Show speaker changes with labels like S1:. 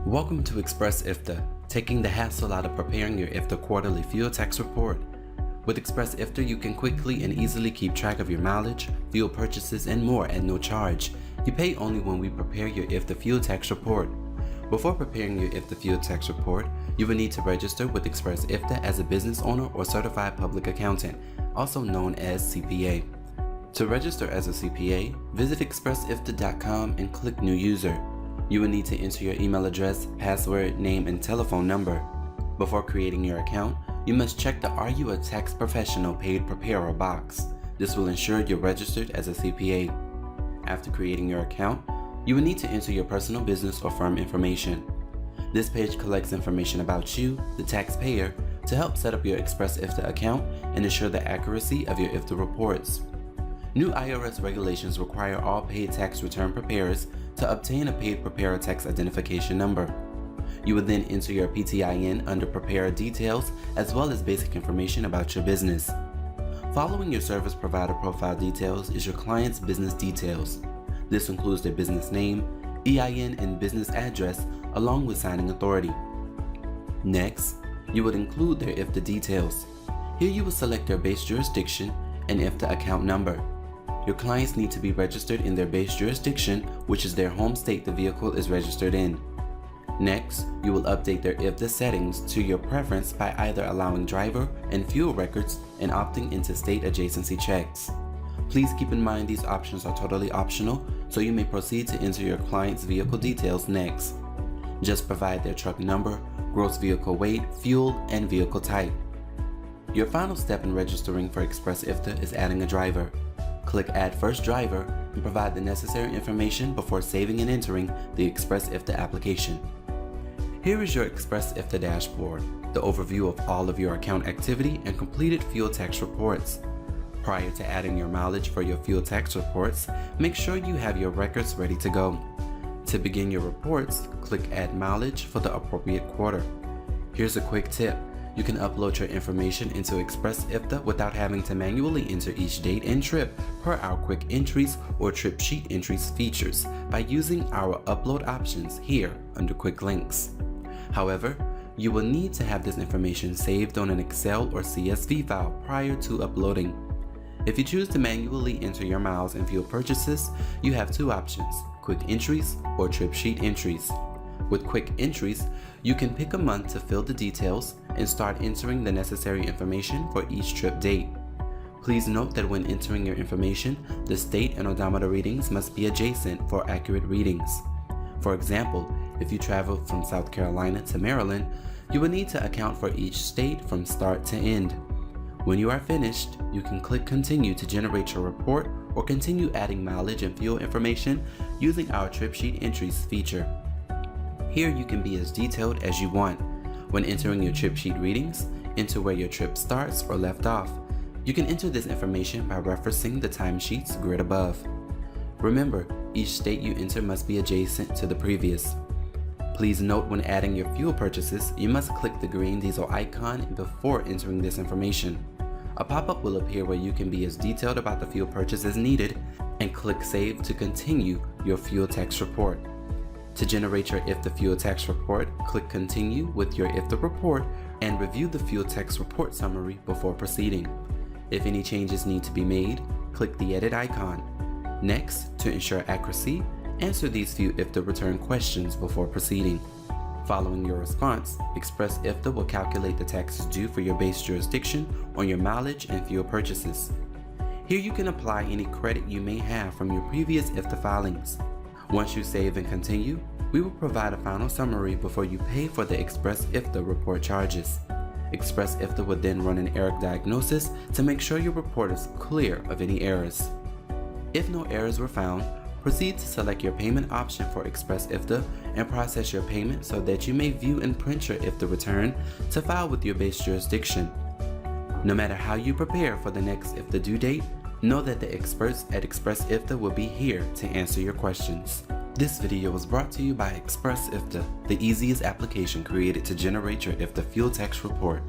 S1: Welcome to ExpressIFTA, taking the hassle out of preparing your IFTA quarterly fuel tax report. With ExpressIFTA, you can quickly and easily keep track of your mileage, fuel purchases, and more at no charge. You pay only when we prepare your IFTA fuel tax report. Before preparing your IFTA fuel tax report, you will need to register with ExpressIFTA as a business owner or certified public accountant, also known as CPA. To register as a CPA, visit expressifta.com and click New User. You will need to enter your email address, password, name, and telephone number. Before creating your account, you must check the "Are you a tax professional paid preparer" box. This will ensure you're registered as a CPA. After creating your account, you will need to enter your personal business or firm information. This page collects information about you, the taxpayer, to help set up your ExpressIFTA account and ensure the accuracy of your IFTA reports. New IRS regulations require all paid tax return preparers to obtain a paid preparer tax identification number. You will then enter your PTIN under preparer details as well as basic information about your business. Following your service provider profile details is your client's business details. This includes their business name, EIN, and business address along with signing authority. Next, you would include their IFTA details. Here you will select their base jurisdiction and IFTA account number. Your clients need to be registered in their base jurisdiction, which is their home state the vehicle is registered in. Next, you will update their IFTA settings to your preference by either allowing driver and fuel records and opting into state adjacency checks. Please keep in mind these options are totally optional, so you may proceed to enter your client's vehicle details next. Just provide their truck number, gross vehicle weight, fuel, and vehicle type. Your final step in registering for ExpressIFTA is adding a driver. Click Add First Driver and provide the necessary information before saving and entering the ExpressIFTA application. Here is your ExpressIFTA dashboard, the overview of all of your account activity and completed fuel tax reports. Prior to adding your mileage for your fuel tax reports, make sure you have your records ready to go. To begin your reports, click Add Mileage for the appropriate quarter. Here's a quick tip. You can upload your information into ExpressIFTA without having to manually enter each date and trip per our quick entries or trip sheet entries features by using our upload options here under quick links. However, you will need to have this information saved on an Excel or CSV file prior to uploading. If you choose to manually enter your miles and fuel purchases, you have two options: quick entries or trip sheet entries. With quick entries, you can pick a month to fill the details and start entering the necessary information for each trip date. Please note that when entering your information, the state and odometer readings must be adjacent for accurate readings. For example, if you travel from South Carolina to Maryland, you will need to account for each state from start to end. When you are finished, you can click Continue to generate your report or continue adding mileage and fuel information using our trip sheet entries feature. Here you can be as detailed as you want. When entering your trip sheet readings, enter where your trip starts or left off. You can enter this information by referencing the timesheets grid above. Remember, each state you enter must be adjacent to the previous. Please note when adding your fuel purchases, you must click the green diesel icon before entering this information. A pop-up will appear where you can be as detailed about the fuel purchase as needed and click Save to continue your fuel tax report. To generate your IFTA fuel tax report, click Continue with your IFTA report and review the fuel tax report summary before proceeding. If any changes need to be made, click the Edit icon. Next, to ensure accuracy, answer these few IFTA return questions before proceeding. Following your response, ExpressIFTA will calculate the taxes due for your base jurisdiction on your mileage and fuel purchases. Here you can apply any credit you may have from your previous IFTA filings. Once you save and continue, we will provide a final summary before you pay for the ExpressIFTA report charges. ExpressIFTA will then run an error diagnosis to make sure your report is clear of any errors. If no errors were found, proceed to select your payment option for ExpressIFTA and process your payment so that you may view and print your IFTA return to file with your base jurisdiction. No matter how you prepare for the next IFTA due date, know that the experts at ExpressIFTA will be here to answer your questions. This video was brought to you by ExpressIFTA, the easiest application created to generate your IFTA fuel tax report.